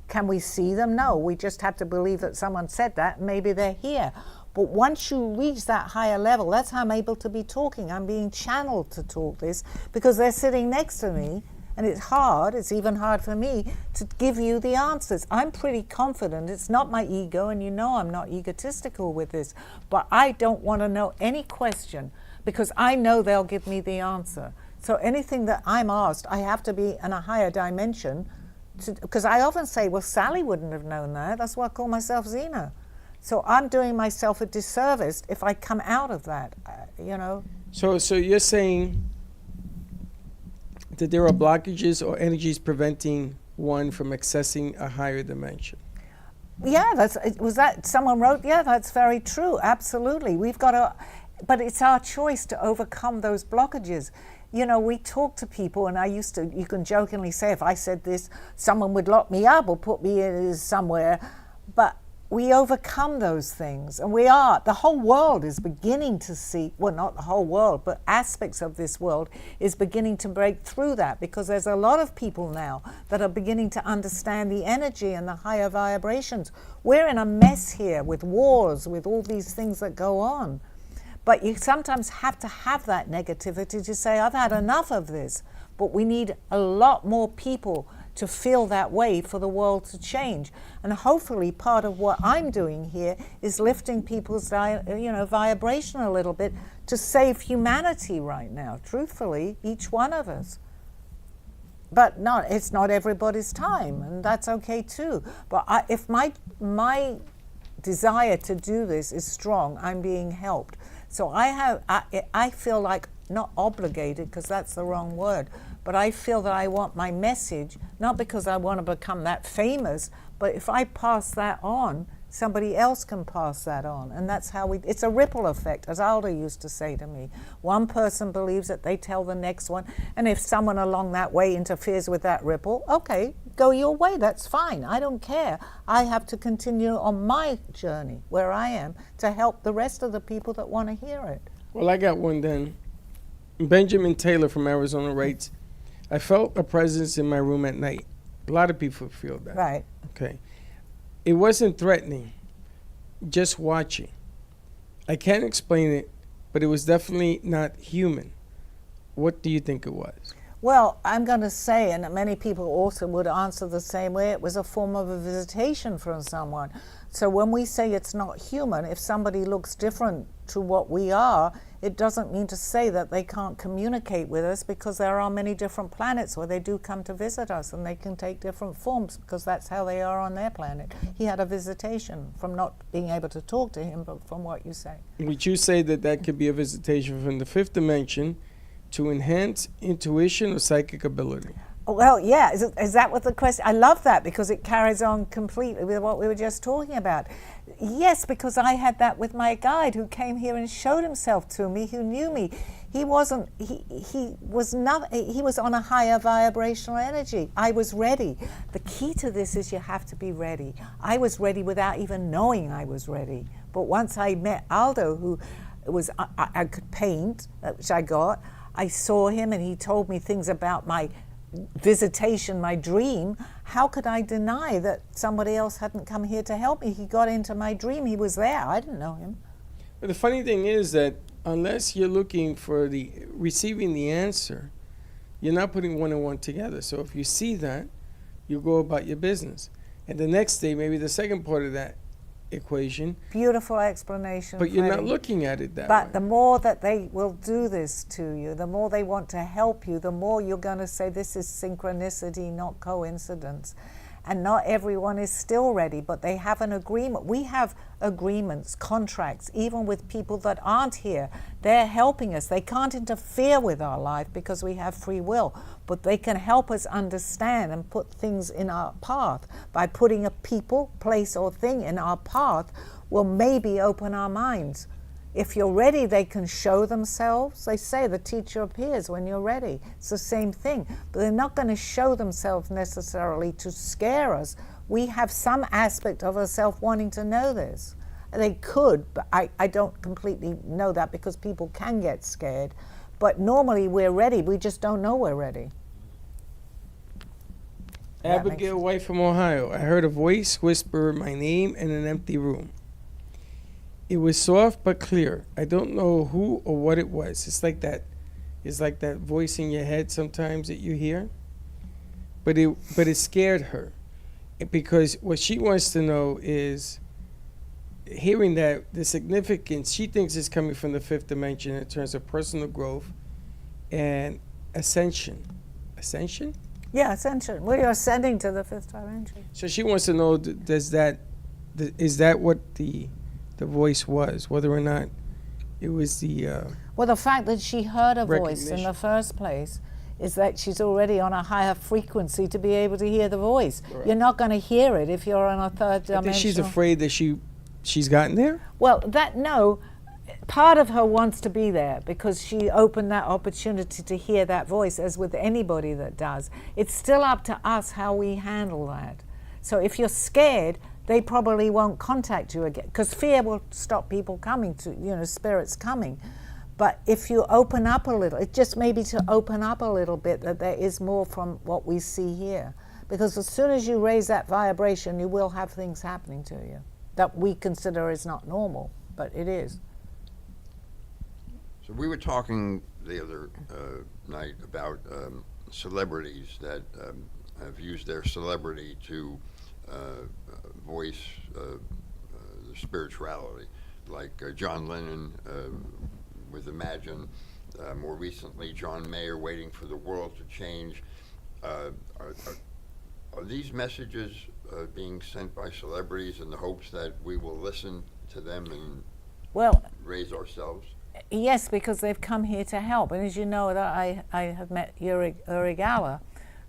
Can we see them? No, we just have to believe that someone said that, and maybe they're here. But once you reach that higher level, that's how I'm able to be talking. I'm being channeled to talk this because they're sitting next to me, and it's even hard for me to give you the answers. I'm pretty confident. It's not my ego, and I'm not egotistical with this, but I don't want to know any question because I know they'll give me the answer. So anything that I'm asked, I have to be in a higher dimension because I often say, well, Sally wouldn't have known that. That's why I call myself Zena. So I'm doing myself a disservice if I come out of that, So you're saying that there are blockages or energies preventing one from accessing a higher dimension? Yeah, was that someone wrote? Yeah, that's very true. Absolutely. We've got to, but it's our choice to overcome those blockages. We talk to people, and you can jokingly say, if I said this, someone would lock me up or put me in somewhere, but we overcome those things, and the whole world is beginning to see, well, not the whole world, but aspects of this world is beginning to break through that, because there's a lot of people now that are beginning to understand the energy and the higher vibrations. We're in a mess here with wars, with all these things that go on. But you sometimes have to have that negativity to say, I've had enough of this. But we need a lot more people to feel that way for the world to change. And hopefully part of what I'm doing here is lifting people's vibration a little bit to save humanity right now, truthfully, each one of us. But no, it's not everybody's time, and that's okay too. But if my desire to do this is strong, I'm being helped. So I feel like, not obligated, because that's the wrong word, but I feel that I want my message, not because I want to become that famous, but if I pass that on, somebody else can pass that on. And that's how it's a ripple effect, as Alda used to say to me. One person believes it, they tell the next one, and if someone along that way interferes with that ripple, okay, go your way, that's fine, I don't care. I have to continue on my journey, where I am, to help the rest of the people that want to hear it. Well, I got one then. Benjamin Taylor from Arizona writes, I felt a presence in my room at night. A lot of people feel that. Right. Okay. It wasn't threatening, just watching. I can't explain it, but it was definitely not human. What do you think it was? Well, I'm going to say, and many people also would answer the same way, it was a form of a visitation from someone. So when we say it's not human, if somebody looks different to what we are, it doesn't mean to say that they can't communicate with us, because there are many different planets where they do come to visit us, and they can take different forms because that's how they are on their planet. He had a visitation from not being able to talk to him, but from what you say. Would you say that that could be a visitation from the fifth dimension to enhance intuition or psychic ability? Well, yeah, is that what the question? I love that, because it carries on completely with what we were just talking about. Yes, because I had that with my guide who came here and showed himself to me, who knew me. He was on a higher vibrational energy. I was ready. The key to this is you have to be ready. I was ready without even knowing I was ready. But once I met Aldo, who was I could paint, which I got. I saw him and he told me things about my visitation, my dream. How could I deny that somebody else hadn't come here to help me? He got into my dream. He was there. I didn't know him. But the funny thing is that unless you're looking for receiving the answer, you're not putting one and one together. So if you see that, you go about your business. And the next day, maybe the second part of that equation. Beautiful explanation. But you're Freddie. not looking at it that way. But the more that they will do this to you, the more they want to help you, the more you're going to say this is synchronicity, not coincidence. And not everyone is still ready, but they have an agreement. We have agreements, contracts, even with people that aren't here. They're helping us. They can't interfere with our life because we have free will, but they can help us understand and put things in our path. By putting a people, place, or thing in our path will maybe open our minds If you're ready, they can show themselves. They say the teacher appears when you're ready. It's the same thing. But they're not going to show themselves necessarily to scare us. We have some aspect of ourselves wanting to know this. They could, but I don't completely know that, because people can get scared. But normally we're ready. We just don't know we're ready. Abigail White from Ohio. I heard a voice whisper my name in an empty room. It was soft but clear. I don't know who or what it was. It's like that voice in your head sometimes that you hear. But it scared her, because what she wants to know is, hearing that, the significance she thinks is coming from the fifth dimension in terms of personal growth and ascension. Ascension? Yeah, ascension. Well, you're ascending to the fifth dimension. So she wants to know, is that what the voice was, whether or not it was the Well, the fact that she heard a voice in recognition. the first place is that she's already on a higher frequency to be able to hear the voice. Right. You're not going to hear it if you're on a third I dimension. think she's afraid that she's gotten there. Well, part of her wants to be there because she opened that opportunity to hear that voice, as with anybody that does. It's still up to us how we handle that. So if you're scared, they probably won't contact you again, because fear will stop people coming to, spirits coming. But if you open up a little, it just maybe to open up a little bit, that there is more from what we see here. Because as soon as you raise that vibration, you will have things happening to you that we consider is not normal, but it is. So we were talking the other night about celebrities that have used their celebrity to voice the spirituality, like John Lennon with Imagine, more recently John Mayer, Waiting for the World to Change. Are these messages being sent by celebrities in the hopes that we will listen to them and raise ourselves? Yes, because they've come here to help. And as you know, that I have met Uri Geller,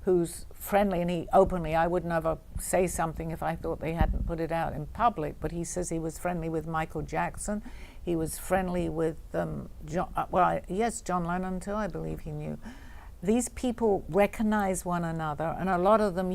who's friendly, and he openly, I would never say something if I thought they hadn't put it out in public, but he says he was friendly with Michael Jackson. He was friendly with John Lennon too, I believe he knew. These people recognize one another, and a lot of them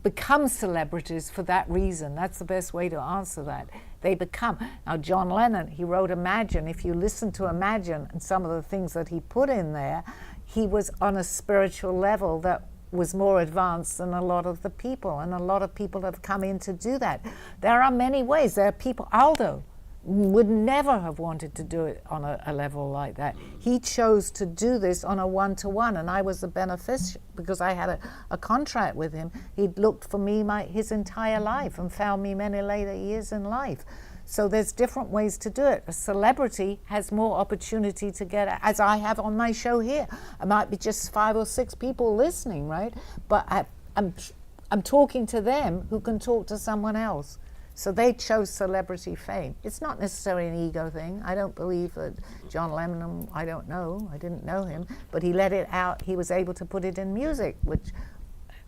become celebrities for that reason. That's the best way to answer that. They become. Now, John Lennon, he wrote Imagine. If you listen to Imagine and some of the things that he put in there, he was on a spiritual level that was more advanced than a lot of the people, and a lot of people have come in to do that. There are many ways. There are people, Aldo would never have wanted to do it on a level like that. He chose to do this on a one-to-one, and I was the beneficiary because I had a contract with him. He'd looked for me his entire life and found me many later years in life. So there's different ways to do it. A celebrity has more opportunity to get, as I have on my show here. I might be just 5 or 6 people listening, right? But I'm talking to them who can talk to someone else. So they chose celebrity fame. It's not necessarily an ego thing. I don't believe that John Lennon, I don't know, I didn't know him, but he let it out. He was able to put it in music, which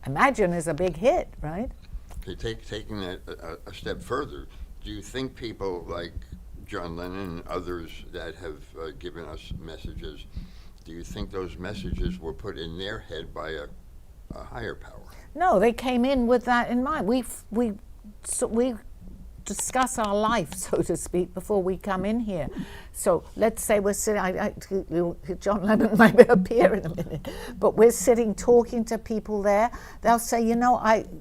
Imagine is a big hit, right? Okay, taking that a step further, do you think people like John Lennon and others that have given us messages, do you think those messages were put in their head by a higher power? No, they came in with that in mind. We discuss our life, so to speak, before we come in here. So let's say we're sitting, John Lennon might appear in a minute, but we're sitting talking to people there. They'll say,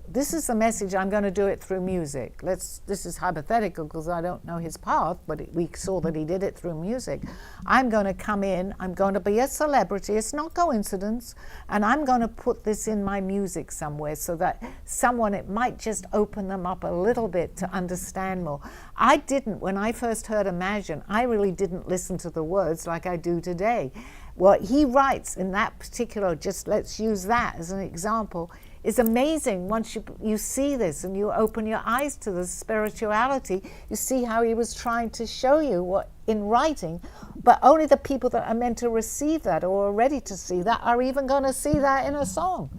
this is the message, I'm going to do it through music. This is hypothetical because I don't know his path, but we saw that he did it through music. I'm going to come in, I'm going to be a celebrity, it's not coincidence, and I'm going to put this in my music somewhere so that it might just open them up a little bit to understand more. I didn't, when I first heard Imagine, I really didn't listen to the words like I do today. What he writes in that particular, just let's use that as an example, is amazing. Once you see this and you open your eyes to the spirituality, you see how he was trying to show you what in writing, but only the people that are meant to receive that or are ready to see that are even going to see that in a song.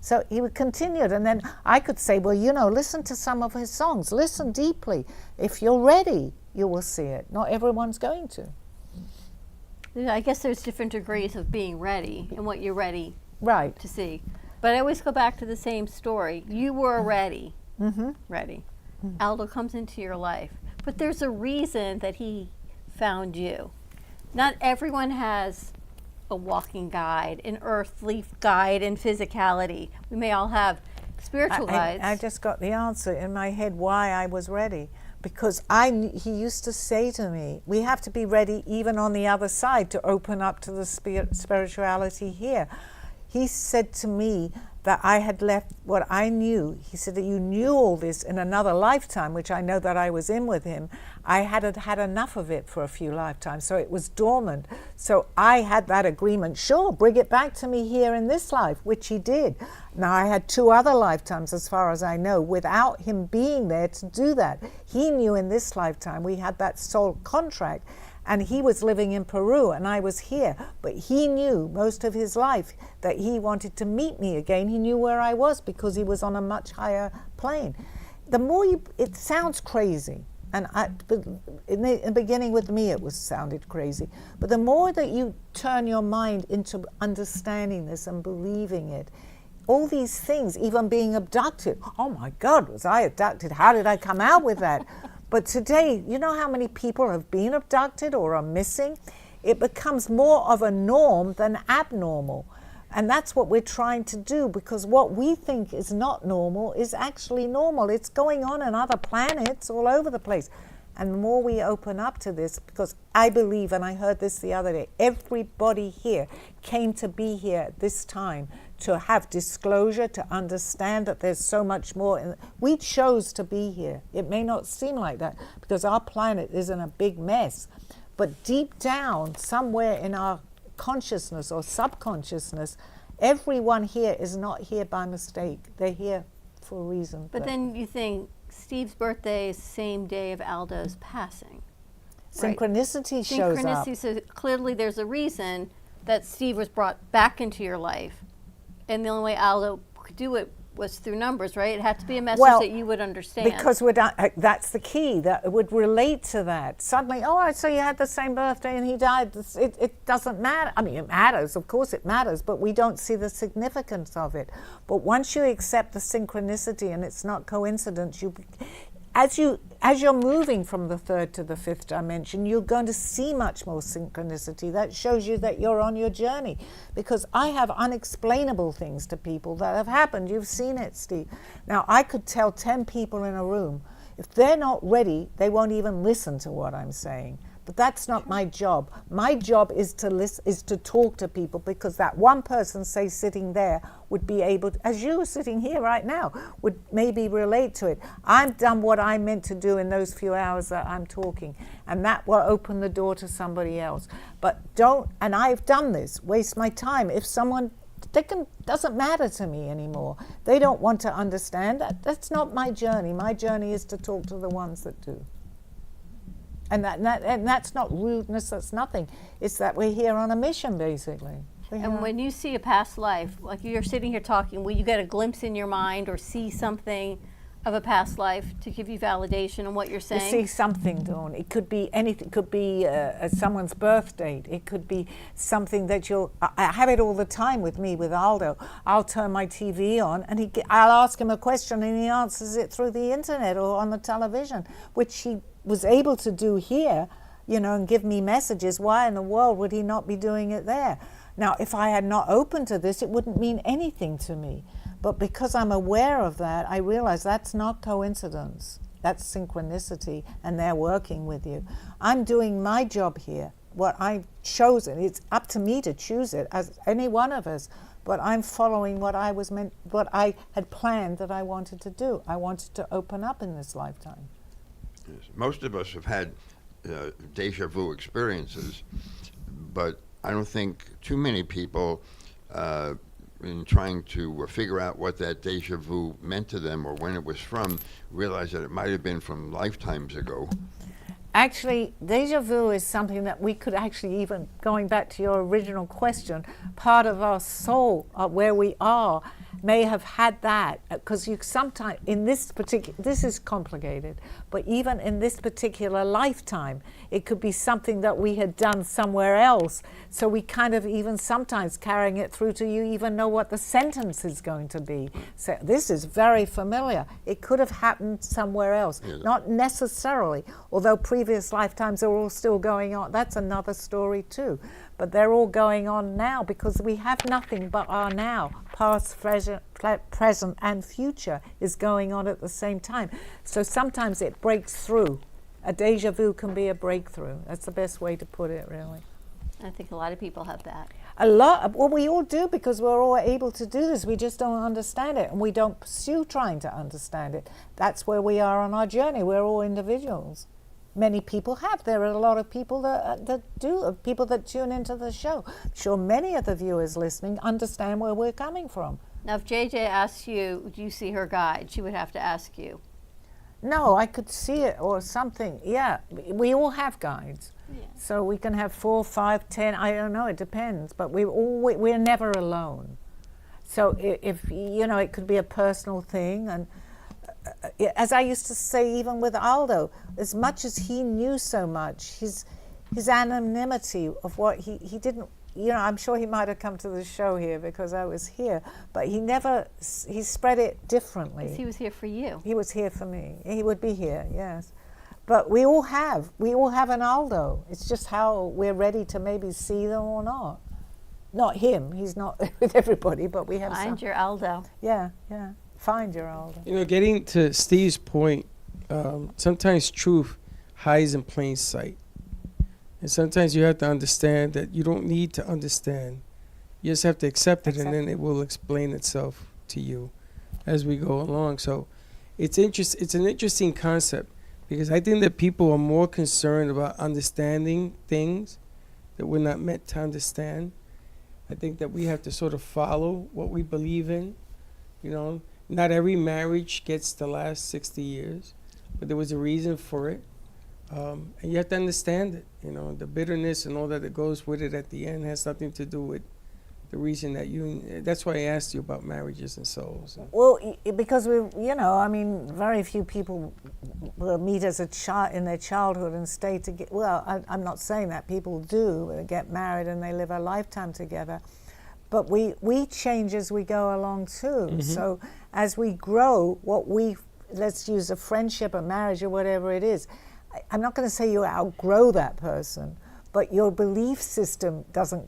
So he would continue, and then I could say, well, you know, listen to some of his songs, listen deeply. If you're ready, you will see it. Not everyone's going to. I guess there's different degrees of being ready and what you're ready Right. to see. But I always go back to the same story. You were ready. Ready. Aldo comes into your life. But there's a reason that he found you. Not everyone has a walking guide, an earthly guide in physicality. We may all have spiritual guides. I just got the answer in my head why I was ready. Because he used to say to me, we have to be ready even on the other side to open up to the spirituality here. He said to me that I had left what I knew. He said that you knew all this in another lifetime, which I know that I was in with him. I hadn't had enough of it for a few lifetimes, so it was dormant. So I had that agreement, sure, bring it back to me here in this life, which he did. Now I had 2 other lifetimes, as far as I know, without him being there to do that. He knew in this lifetime we had that soul contract, and he was living in Peru and I was here, but he knew most of his life that he wanted to meet me again. He knew where I was because he was on a much higher plane. The more it sounds crazy, and in the beginning with me sounded crazy, but the more that you turn your mind into understanding this and believing it, all these things, even being abducted, oh my God, was I abducted? How did I come out with that? But today, you know how many people have been abducted or are missing? It becomes more of a norm than abnormal. And that's what we're trying to do, because what we think is not normal is actually normal. It's going on other planets all over the place. And the more we open up to this, because I believe, and I heard this the other day, everybody here came to be here at this time to have disclosure, to understand that there's so much more. We chose to be here. It may not seem like that because our planet is in a big mess. But deep down, somewhere in our consciousness or subconsciousness, everyone here is not here by mistake. They're here for a reason. But then you think Steve's birthday is the same day of Aldo's passing. Synchronicity Right? shows up. Synchronicity, so clearly there's a reason that Steve was brought back into your life. And the only way Aldo could do it was through numbers, right? It had to be a message that you would understand. Because that's the key, that it would relate to that. Suddenly, so you had the same birthday and he died. It doesn't matter. I mean, it matters, of course it matters, but we don't see the significance of it. But once you accept the synchronicity and it's not coincidence, as you're moving from the 3rd to the 5th dimension, you're going to see much more synchronicity. That shows you that you're on your journey. Because I have unexplainable things to people that have happened. You've seen it, Steve. Now, I could tell 10 people in a room, if they're not ready, they won't even listen to what I'm saying. But that's not my job. My job is to talk to people, because that one person, say, sitting there, would be able to, as you are sitting here right now, would maybe relate to it. I've done what I meant to do in those few hours that I'm talking, and that will open the door to somebody else. But and I've done this, waste my time. If someone doesn't matter to me anymore, they don't want to understand, that's not my journey. My journey is to talk to the ones that do. And that's not rudeness, that's nothing. It's that we're here on a mission, basically. And when you see a past life, like you're sitting here talking, will you get a glimpse in your mind or see something of a past life to give you validation on what you're saying? You see something, Dawn. It could be anything. It could be someone's birth date. It could be something that I have it all the time with me, with Aldo. I'll turn my TV on and I'll ask him a question and he answers it through the internet or on the television, which he was able to do here, and give me messages. Why in the world would he not be doing it there? Now, if I had not opened to this, it wouldn't mean anything to me. But because I'm aware of that, I realize that's not coincidence. That's synchronicity, and they're working with you. I'm doing my job here, what I've chosen. It's up to me to choose it, as any one of us. But I'm following what I had planned that I wanted to do. I wanted to open up in this lifetime. Yes. Most of us have had deja vu experiences, but I don't think too many people, in trying to figure out what that deja vu meant to them or when it was from, realize that it might have been from lifetimes ago. Actually, deja vu is something that we could actually, even going back to your original question, part of our soul, where we are, may have had that, because you sometimes, in this particular, this is complicated, but even in this particular lifetime, it could be something that we had done somewhere else. So we kind of even sometimes carrying it through to you even know what the sentence is going to be. So this is very familiar. It could have happened somewhere else, not necessarily, although previous lifetimes are all still going on. That's another story too. But they're all going on now because we have nothing but our now. Past, present, and future is going on at the same time. So sometimes it breaks through. A deja vu can be a breakthrough. That's the best way to put it, really. I think a lot of people have that. A lot. Well, we all do because we're all able to do this. We just don't understand it, and we don't pursue trying to understand it. That's where we are on our journey. We're all individuals. Many people have. There are a lot of people that do, people that tune into the show. I'm sure many of the viewers listening understand where we're coming from. Now, if JJ asks you, do you see her guide? She would have to ask you. No, I could see it or something. Yeah, we all have guides. Yeah. So we can have 4, 5, 10, I don't know, it depends. But we're never alone. So if you know, it could be a personal thing. And as I used to say, even with Aldo, as much as he knew so much, his anonymity of what he didn't, you know, I'm sure he might have come to the show here because I was here, but he spread it differently. Because he was here for you. He was here for me. He would be here, yes. But we all have an Aldo. It's just how we're ready to maybe see them or not. Not him, he's not with everybody, but we have Find your Aldo. Yeah. Find your Aldo. You know, getting to Steve's point, sometimes truth hides in plain sight. And sometimes you have to understand that you don't need to understand. You just have to accept it, and then it will explain itself to you as we go along. So it's an interesting concept because I think that people are more concerned about understanding things that we're not meant to understand. I think that we have to sort of follow what we believe in, you know. Not every marriage gets to last 60 years, but there was a reason for it. And you have to understand it. You know, the bitterness and all that goes with it at the end has nothing to do with the reason that that's why I asked you about marriages and souls. Well, because you know, I mean, very few people will meet as a child in their childhood and stay together. Well, I'm not saying that. People do. They get married and they live a lifetime together. But we change as we go along too. Mm-hmm. So as we grow, let's use a friendship, a marriage, or whatever it is. I'm not going to say you outgrow that person, but your belief system doesn't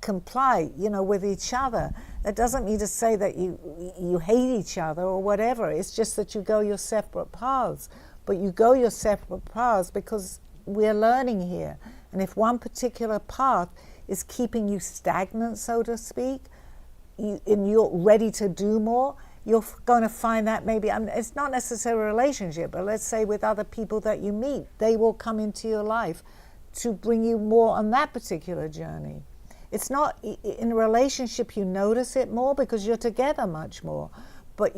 comply, you know, with each other. That doesn't mean to say that you hate each other or whatever. It's just that you go your separate paths. But you go your separate paths because we're learning here. And if one particular path is keeping you stagnant, so to speak, and you're ready to do more, you're going to find that maybe, it's not necessarily a relationship, but let's say with other people that you meet, they will come into your life to bring you more on that particular journey. It's not, in a relationship you notice it more because you're together much more, but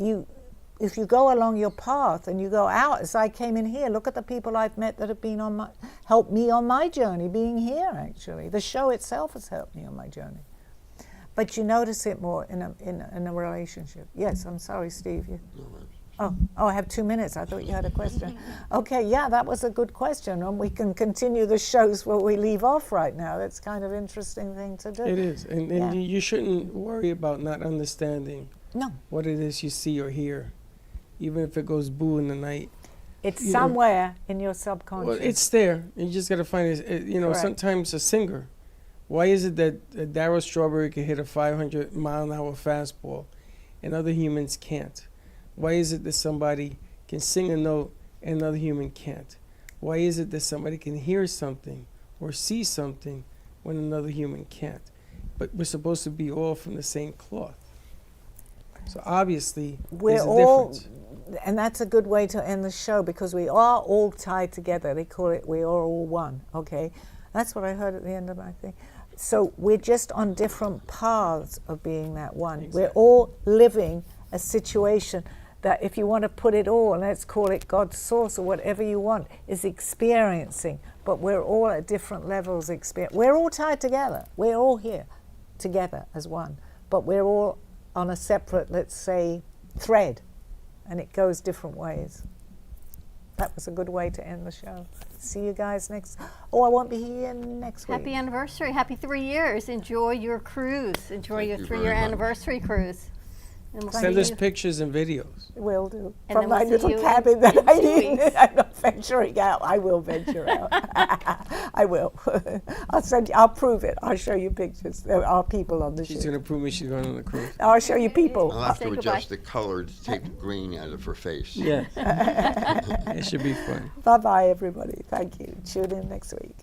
if you go along your path and you go out, as I came in here, look at the people I've met that have been helped me on my journey, being here actually. The show itself has helped me on my journey. But you notice it more in a relationship. Yes, I'm sorry, Steve. Oh, I have 2 minutes. I thought you had a question. Okay, yeah, that was a good question. And we can continue the shows where we leave off right now. That's kind of interesting thing to do. It is. And you shouldn't worry about not understanding what it is you see or hear, even if it goes boo in the night. It's somewhere in your subconscious. Well, it's there. You just got to find it. You know, sometimes a singer. Why is it that Darryl Strawberry can hit a 500-mile-an-hour fastball and other humans can't? Why is it that somebody can sing a note and another human can't? Why is it that somebody can hear something or see something when another human can't? But we're supposed to be all from the same cloth. So obviously, there's a difference. And that's a good way to end the show because we are all tied together. They call it, we are all one, okay? That's what I heard at the end of my thing. So we're just on different paths of being that one. Exactly. We're all living a situation that, if you want to put it all, let's call it God's source or whatever you want, is experiencing. But we're all at different levels. We're all tied together. We're all here together as one. But we're all on a separate, let's say, thread, and it goes different ways. That was a good way to end the show. See you guys next. Oh, I won't be here next week. Happy anniversary. Happy 3 years. Enjoy your cruise. Enjoy Thank your you 3-year very much. anniversary cruise. And we'll Send see us you- pictures and videos. Will do. And From then my we'll see little you cabin in that 2 I need. weeks. I'm not venturing out. I will venture out. I will. I'll prove it. I'll show you pictures. There are people on the She's ship. going to prove me she's going on the cruise. I'll show you people. I'll have Say to goodbye. adjust the color to take the green out of her face. Yeah. It should be fun. Bye-bye, everybody. Thank you. Tune in next week.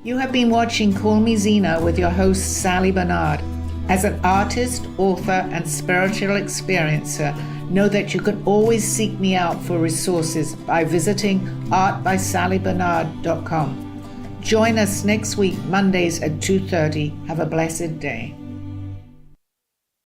You have been watching Call Me Zena with your host, Sally Barnard. As an artist, author, and spiritual experiencer, know that you can always seek me out for resources by visiting artbysallybarnard.com. Join us next week, Mondays at 2:30. Have a blessed day.